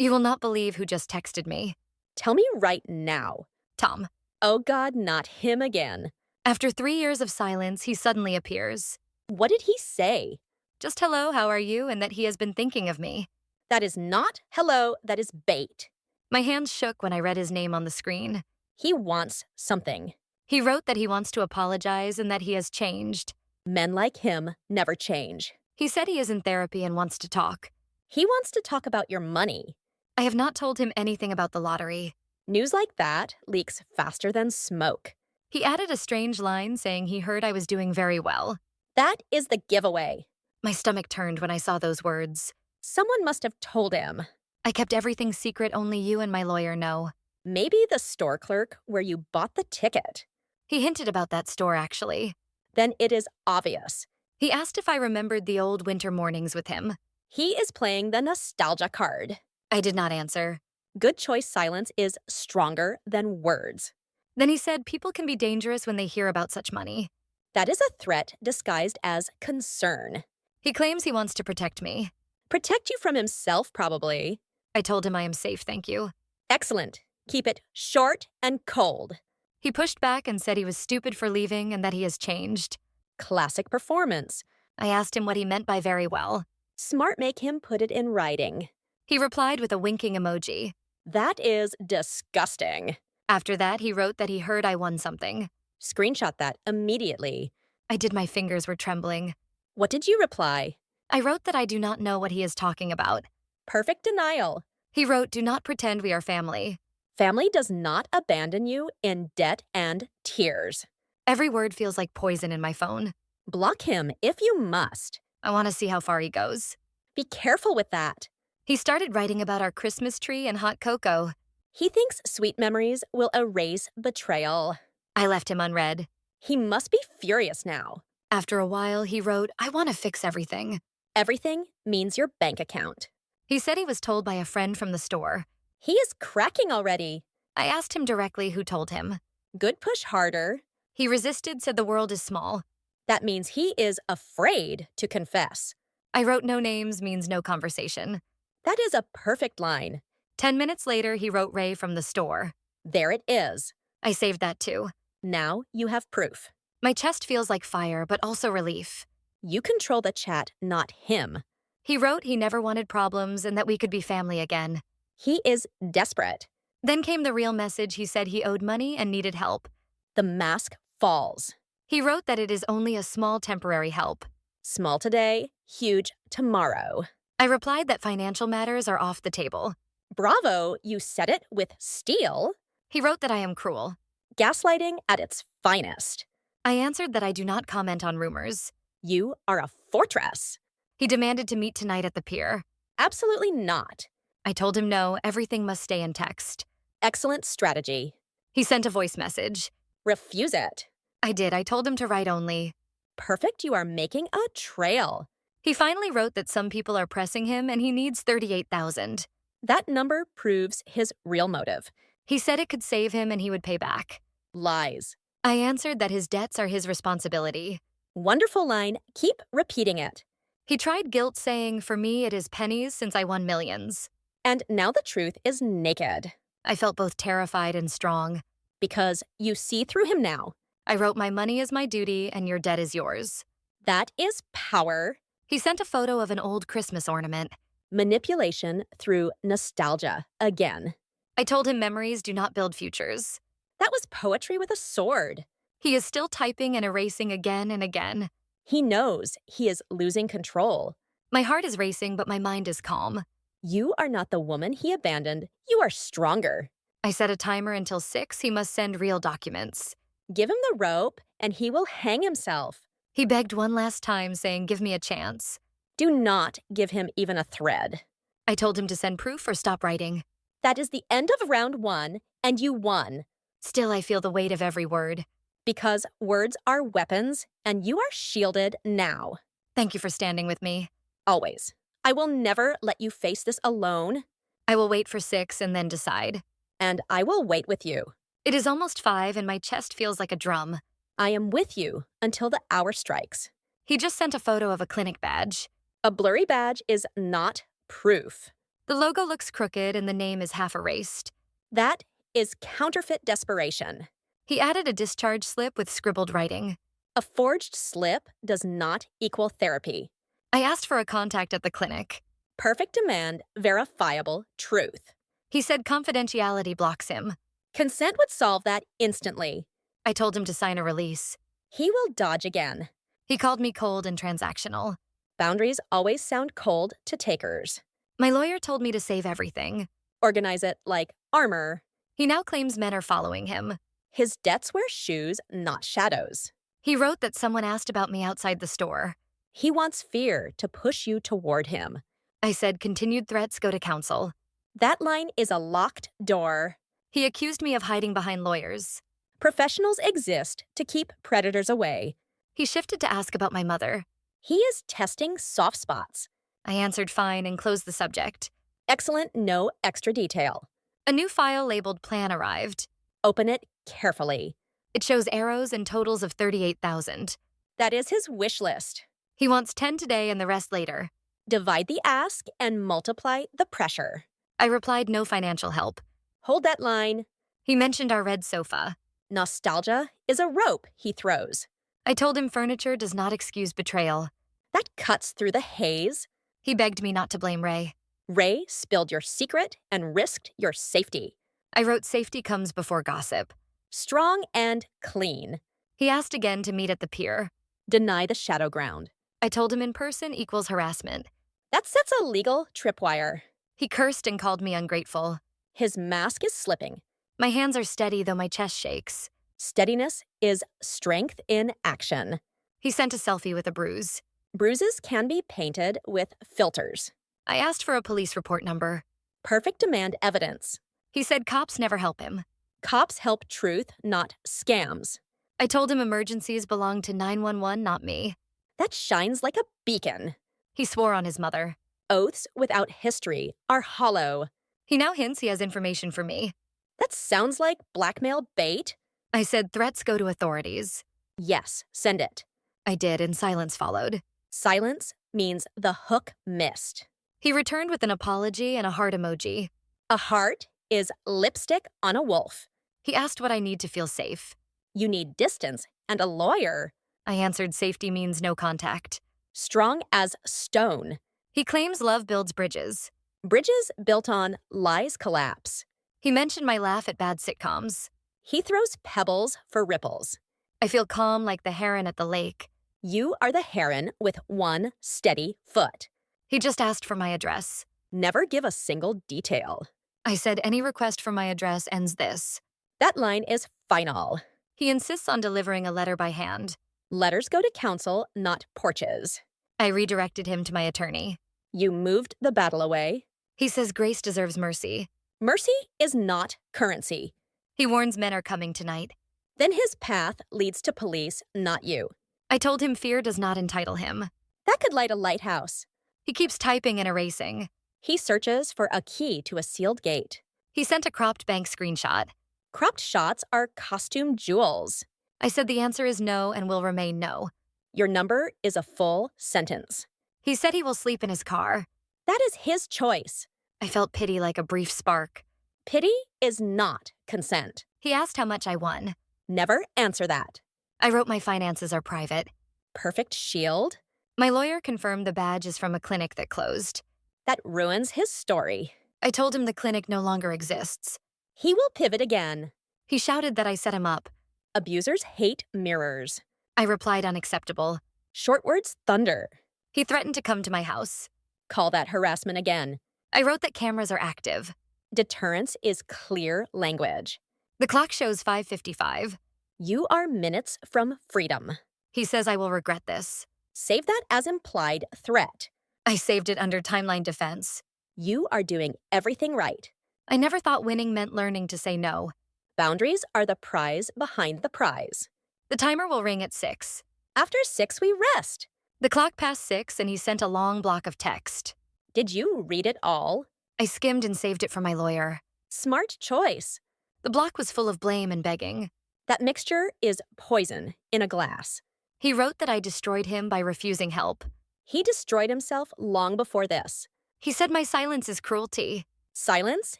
You will not believe who just texted me. Tell me right now. Tom. Oh God, not him again. After 3 years of silence, he suddenly appears. What did he say? Just hello, how are you? And that he has been thinking of me. That is not hello, that is bait. My hands shook when I read his name on the screen. He wants something. He wrote that he wants to apologize and that he has changed. Men like him never change. He said he is in therapy and wants to talk. He wants to talk about your money. I have not told him anything about the lottery. News like that leaks faster than smoke. He added a strange line saying he heard I was doing very well. That is the giveaway. My stomach turned when I saw those words. Someone must have told him. I kept everything secret, only you and my lawyer know. Maybe the store clerk where you bought the ticket. He hinted about that store, actually. Then it is obvious. He asked if I remembered the old winter mornings with him. He is playing the nostalgia card. I did not answer. Good choice silence is stronger than words. Then he said people can be dangerous when they hear about such money. That is a threat disguised as concern. He claims he wants to protect me. Protect you from himself, probably. I told him I am safe, thank you. Excellent. Keep it short and cold. He pushed back and said he was stupid for leaving and that he has changed. Classic performance. I asked him what he meant by very well. Smart make him put it in writing. He replied with a winking emoji. That is disgusting. After that, he wrote that he heard I won something. Screenshot that immediately. I did, my fingers were trembling. What did you reply? I wrote that I do not know what he is talking about. Perfect denial. He wrote, do not pretend we are family. Family does not abandon you in debt and tears. Every word feels like poison in my phone. Block him if you must. I want to see how far he goes. Be careful with that. He started writing about our Christmas tree and hot cocoa. He thinks sweet memories will erase betrayal. I left him unread. He must be furious now. After a while, he wrote, I want to fix everything. Everything means your bank account. He said he was told by a friend from the store. He is cracking already. I asked him directly who told him. Good push harder. He resisted, said the world is small. That means he is afraid to confess. I wrote no names means no conversation. That is a perfect line. 10 minutes later, he wrote Ray from the store. There it is. I saved that too. Now you have proof. My chest feels like fire, but also relief. You control the chat, not him. He wrote he never wanted problems and that we could be family again. He is desperate. Then came the real message. He said he owed money and needed help. The mask falls. He wrote that it is only a small temporary help. Small today, huge tomorrow. I replied that financial matters are off the table. Bravo, you said it with steel. He wrote that I am cruel. Gaslighting at its finest. I answered that I do not comment on rumors. You are a fortress. He demanded to meet tonight at the pier. Absolutely not. I told him no, everything must stay in text. Excellent strategy. He sent a voice message. Refuse it. I did. I told him to write only. Perfect, you are making a trail. He finally wrote that some people are pressing him and he needs 38,000. That number proves his real motive. He said it could save him and he would pay back. Lies. I answered that his debts are his responsibility. Wonderful line. Keep repeating it. He tried guilt, saying, for me it is pennies since I won millions. And now the truth is naked. I felt both terrified and strong. Because you see through him now. I wrote, my money is my duty and your debt is yours. That is power. He sent a photo of an old Christmas ornament. Manipulation through nostalgia again. I told him memories do not build futures. That was poetry with a sword. He is still typing and erasing again and again. He knows he is losing control. My heart is racing, but my mind is calm. You are not the woman he abandoned. You are stronger. I set a timer until 6. He must send real documents. Give him the rope, and he will hang himself. He begged one last time, saying, give me a chance. Do not give him even a thread. I told him to send proof or stop writing. That is the end of round 1, and you won. Still, I feel the weight of every word. Because words are weapons, and you are shielded now. Thank you for standing with me. Always. I will never let you face this alone. I will wait for 6 and then decide. And I will wait with you. It is almost 5 and my chest feels like a drum. I am with you until the hour strikes. He just sent a photo of a clinic badge. A blurry badge is not proof. The logo looks crooked and the name is half erased. That is counterfeit desperation. He added a discharge slip with scribbled writing. A forged slip does not equal therapy. I asked for a contact at the clinic. Perfect demand, verifiable truth. He said confidentiality blocks him. Consent would solve that instantly. I told him to sign a release. He will dodge again. He called me cold and transactional. Boundaries always sound cold to takers. My lawyer told me to save everything. Organize it like armor. He now claims men are following him. His debts wear shoes, not shadows. He wrote that someone asked about me outside the store. He wants fear to push you toward him. I said continued threats go to counsel. That line is a locked door. He accused me of hiding behind lawyers. Professionals exist to keep predators away. He shifted to ask about my mother. He is testing soft spots. I answered fine and closed the subject. Excellent, no extra detail. A new file labeled plan arrived. Open it carefully. It shows arrows and totals of 38,000. That is his wish list. He wants 10 today and the rest later. Divide the ask and multiply the pressure. I replied no financial help. Hold that line. He mentioned our red sofa. Nostalgia is a rope he throws. I told him furniture does not excuse betrayal. That cuts through the haze. He begged me not to blame Ray. Ray spilled your secret and risked your safety. I wrote safety comes before gossip. Strong and clean. He asked again to meet at the pier. Deny the shadow ground. I told him in person equals harassment. That sets a legal tripwire. He cursed and called me ungrateful. His mask is slipping. My hands are steady though my chest shakes. Steadiness is strength in action. He sent a selfie with a bruise. Bruises can be painted with filters. I asked for a police report number. Perfect demand evidence. He said cops never help him. Cops help truth, not scams. I told him emergencies belong to 911, not me. That shines like a beacon. He swore on his mother. Oaths without history are hollow. He now hints he has information for me. That sounds like blackmail bait. I said threats go to authorities. Yes, send it. I did, and silence followed. Silence means the hook missed. He returned with an apology and a heart emoji. A heart is lipstick on a wolf. He asked what I need to feel safe. You need distance and a lawyer. I answered safety means no contact. Strong as stone. He claims love builds bridges. Bridges built on lies collapse. He mentioned my laugh at bad sitcoms. He throws pebbles for ripples. I feel calm like the heron at the lake. You are the heron with one steady foot. He just asked for my address. Never give a single detail. I said any request for my address ends this. That line is final. He insists on delivering a letter by hand. Letters go to counsel, not porches. I redirected him to my attorney. You moved the battle away. He says grace deserves mercy. Mercy is not currency. He warns men are coming tonight. Then his path leads to police, not you. I told him fear does not entitle him. That could light a lighthouse. He keeps typing and erasing. He searches for a key to a sealed gate. He sent a cropped bank screenshot. Cropped shots are costume jewels. I said the answer is no and will remain no. Your number is a full sentence. He said he will sleep in his car. That is his choice. I felt pity like a brief spark. Pity is not consent. He asked how much I won. Never answer that. I wrote my finances are private. Perfect shield? My lawyer confirmed the badge is from a clinic that closed. That ruins his story. I told him the clinic no longer exists. He will pivot again. He shouted that I set him up. Abusers hate mirrors. I replied unacceptable. Short words thunder. He threatened to come to my house. Call that harassment again. I wrote that cameras are active. Deterrence is clear language. The clock shows 5:55. You are minutes from freedom. He says I will regret this. Save that as implied threat. I saved it under timeline defense. You are doing everything right. I never thought winning meant learning to say no. Boundaries are the prize behind the prize. The timer will ring at 6. After 6, we rest. The clock passed 6 and he sent a long block of text. Did you read it all? I skimmed and saved it for my lawyer. Smart choice. The block was full of blame and begging. That mixture is poison in a glass. He wrote that I destroyed him by refusing help. He destroyed himself long before this. He said my silence is cruelty. Silence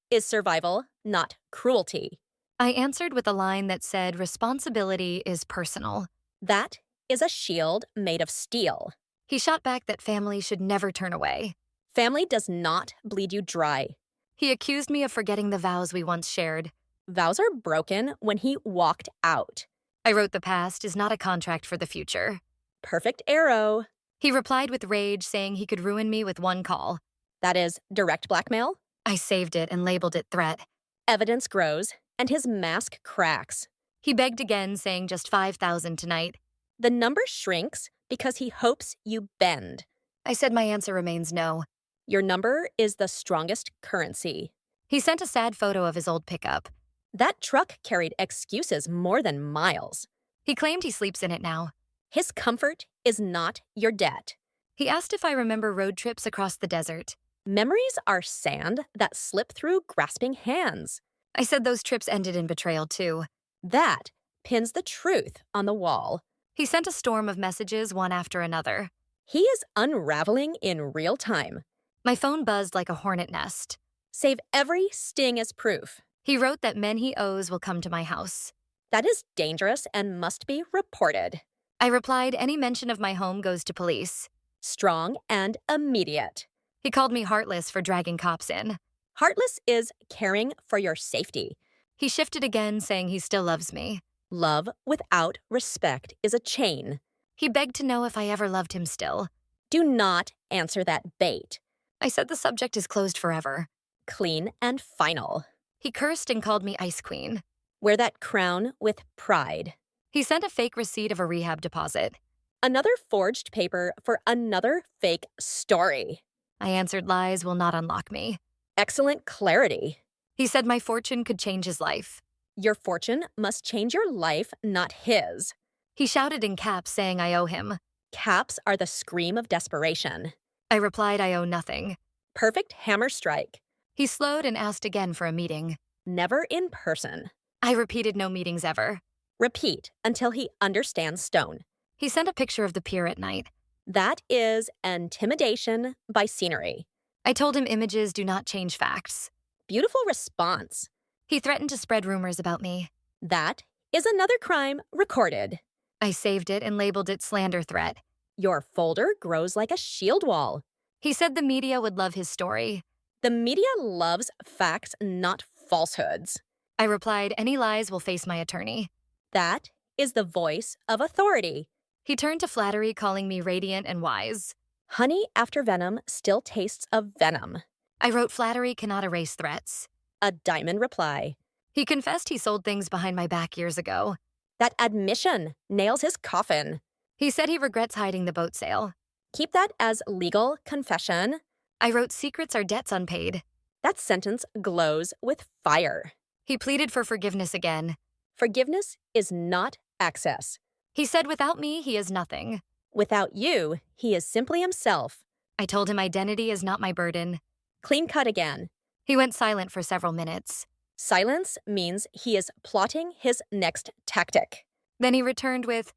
is survival, not cruelty. I answered with a line that said responsibility is personal. That is a shield made of steel. He shot back that family should never turn away. Family does not bleed you dry. He accused me of forgetting the vows we once shared. Vows are broken when he walked out. I wrote the past is not a contract for the future. Perfect arrow. He replied with rage, saying he could ruin me with one call. That is direct blackmail. I saved it and labeled it threat. Evidence grows, and his mask cracks. He begged again, saying just 5,000 tonight. The number shrinks because he hopes you bend. I said my answer remains no. Your number is the strongest currency. He sent a sad photo of his old pickup. That truck carried excuses more than miles. He claimed he sleeps in it now. His comfort is not your debt. He asked if I remember road trips across the desert. Memories are sand that slip through grasping hands. I said those trips ended in betrayal too. That pins the truth on the wall. He sent a storm of messages one after another. He is unraveling in real time. My phone buzzed like a hornet nest. Save every sting as proof. He wrote that men he owes will come to my house. That is dangerous and must be reported. I replied, any mention of my home goes to police. Strong and immediate. He called me heartless for dragging cops in. Heartless is caring for your safety. He shifted again, saying he still loves me. Love without respect is a chain. He begged to know if I ever loved him still. Do not answer that bait. I said the subject is closed forever. Clean and final. He cursed and called me Ice Queen. Wear that crown with pride. He sent a fake receipt of a rehab deposit. Another forged paper for another fake story. I answered lies will not unlock me. Excellent clarity. He said my fortune could change his life. Your fortune must change your life, not his. He shouted in caps, saying I owe him. Caps are the scream of desperation. I replied I owe nothing. Perfect hammer strike. He slowed and asked again for a meeting. Never in person. I repeated no meetings ever. Repeat until he understands stone. He sent a picture of the pier at night. That is intimidation by scenery. I told him images do not change facts. Beautiful response. He threatened to spread rumors about me. That is another crime recorded. I saved it and labeled it slander threat. Your folder grows like a shield wall. He said the media would love his story. The media loves facts, not falsehoods. I replied, any lies will face my attorney. That is the voice of authority. He turned to flattery, calling me radiant and wise. Honey after venom still tastes of venom. I wrote flattery cannot erase threats. A diamond reply. He confessed he sold things behind my back years ago. That admission nails his coffin. He said he regrets hiding the boat sale. Keep that as legal confession. I wrote secrets are debts unpaid. That sentence glows with fire. He pleaded for forgiveness again. Forgiveness is not access. He said without me, he is nothing. Without you, he is simply himself. I told him identity is not my burden. Clean cut again. He went silent for several minutes. Silence means he is plotting his next tactic. Then he returned with,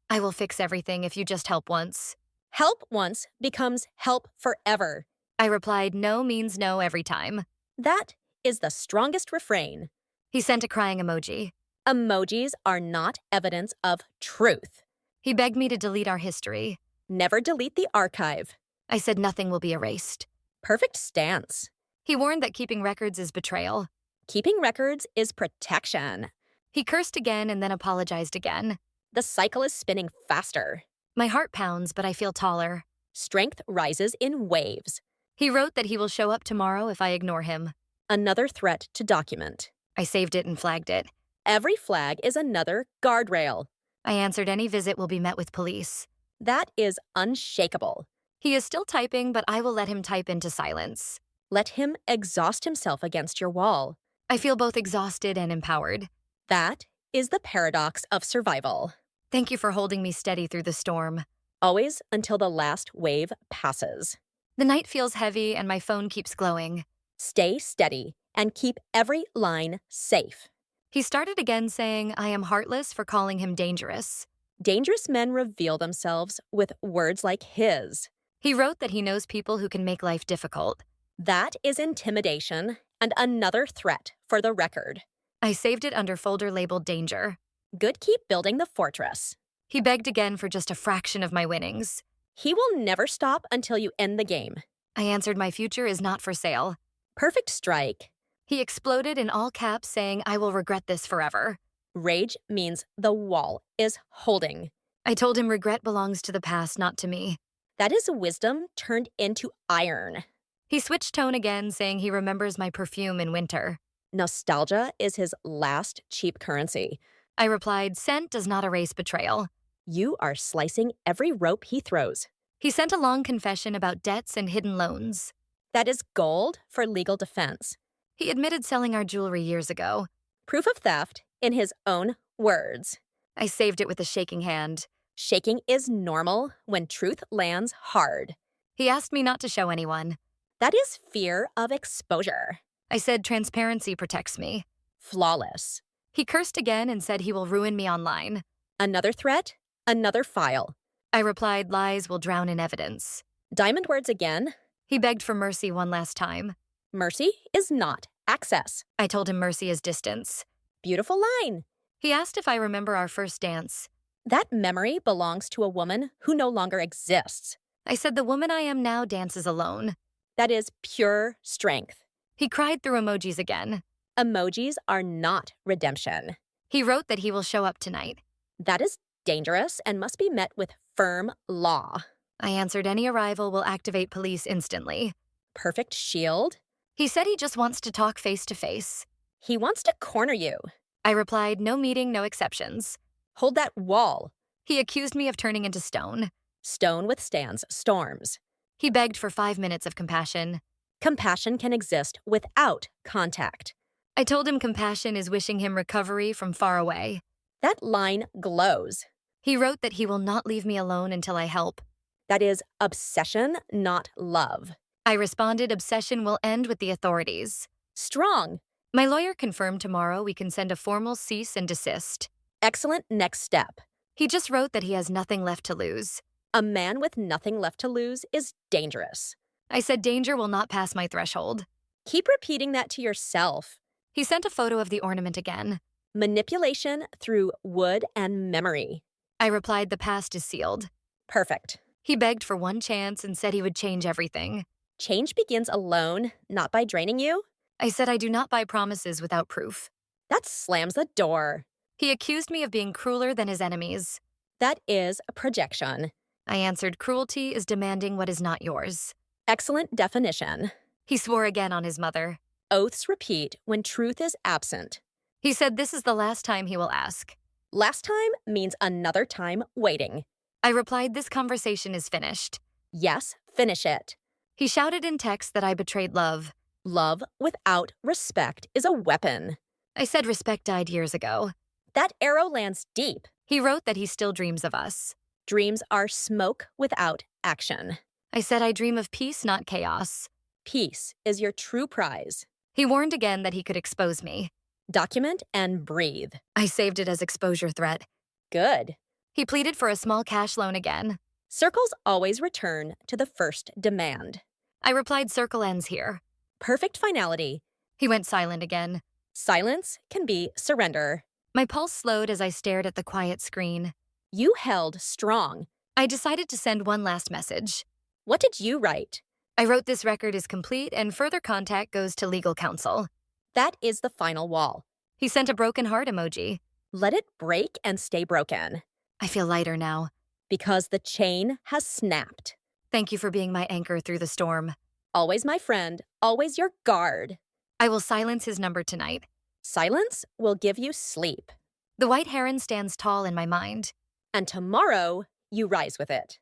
I will fix everything if you just help once. Help once becomes help forever. I replied, no means no every time. That is the strongest refrain. He sent a crying emoji. Emojis are not evidence of truth. He begged me to delete our history. Never delete the archive. I said nothing will be erased. Perfect stance. He warned that keeping records is betrayal. Keeping records is protection. He cursed again and then apologized again. The cycle is spinning faster. My heart pounds, but I feel taller. Strength rises in waves. He wrote that he will show up tomorrow if I ignore him. Another threat to document. I saved it and flagged it. Every flag is another guardrail. I answered any visit will be met with police. That is unshakable. He is still typing, but I will let him type into silence. Let him exhaust himself against your wall. I feel both exhausted and empowered. That is the paradox of survival. Thank you for holding me steady through the storm. Always until the last wave passes. The night feels heavy and my phone keeps glowing. Stay steady and keep every line safe. He started again saying, I am heartless for calling him dangerous. Dangerous men reveal themselves with words like his. He wrote that he knows people who can make life difficult. That is intimidation and another threat for the record. I saved it under folder labeled danger. Good, keep building the fortress. He begged again for just a fraction of my winnings. He will never stop until you end the game. I answered my future is not for sale. Perfect strike. He exploded in all caps, saying, I will regret this forever. Rage means the wall is holding. I told him regret belongs to the past, not to me. That is wisdom turned into iron. He switched tone again, saying he remembers my perfume in winter. Nostalgia is his last cheap currency. I replied, scent does not erase betrayal. You are slicing every rope he throws. He sent a long confession about debts and hidden loans. That is gold for legal defense. He admitted selling our jewelry years ago. Proof of theft in his own words. I saved it with a shaking hand. Shaking is normal when truth lands hard. He asked me not to show anyone. That is fear of exposure. I said transparency protects me. Flawless. He cursed again and said he will ruin me online. Another threat, another file. I replied lies will drown in evidence. Diamond words again. He begged for mercy one last time. Mercy is not access. I told him mercy is distance. Beautiful line. He asked if I remember our first dance. That memory belongs to a woman who no longer exists. I said the woman I am now dances alone. That is pure strength. He cried through emojis again. Emojis are not redemption. He wrote that he will show up tonight. That is dangerous and must be met with firm law. I answered any arrival will activate police instantly. Perfect shield. He said he just wants to talk face to face. He wants to corner you. I replied, no meeting, no exceptions. Hold that wall. He accused me of turning into stone. Stone withstands storms. He begged for 5 minutes of compassion. Compassion can exist without contact. I told him compassion is wishing him recovery from far away. That line glows. He wrote that he will not leave me alone until I help. That is obsession, not love. I responded, obsession will end with the authorities. Strong. My lawyer confirmed tomorrow we can send a formal cease and desist. Excellent next step. He just wrote that he has nothing left to lose. A man with nothing left to lose is dangerous. I said danger will not pass my threshold. Keep repeating that to yourself. He sent a photo of the ornament again. Manipulation through wood and memory. I replied the past is sealed. Perfect. He begged for one chance and said he would change everything. Change begins alone, not by draining you. I said I do not buy promises without proof. That slams the door. He accused me of being crueler than his enemies. That is a projection. I answered cruelty is demanding what is not yours. Excellent definition. He swore again on his mother. Oaths repeat when truth is absent. He said this is the last time he will ask. Last time means another time waiting. I replied this conversation is finished. Yes, finish it. He shouted in text that I betrayed love. Love without respect is a weapon. I said respect died years ago. That arrow lands deep. He wrote that he still dreams of us. Dreams are smoke without action. I said I dream of peace, not chaos. Peace is your true prize. He warned again that he could expose me. Document and breathe. I saved it as exposure threat. Good. He pleaded for a small cash loan again. Circles always return to the first demand. I replied circle ends here. Perfect finality. He went silent again. Silence can be surrender. My pulse slowed as I stared at the quiet screen. You held strong. I decided to send one last message. What did you write? I wrote this record is complete and further contact goes to legal counsel. That is the final wall. He sent a broken heart emoji. Let it break and stay broken. I feel lighter now. Because the chain has snapped. Thank you for being my anchor through the storm. Always my friend, always your guard. I will silence his number tonight. Silence will give you sleep. The white heron stands tall in my mind. And tomorrow, you rise with it.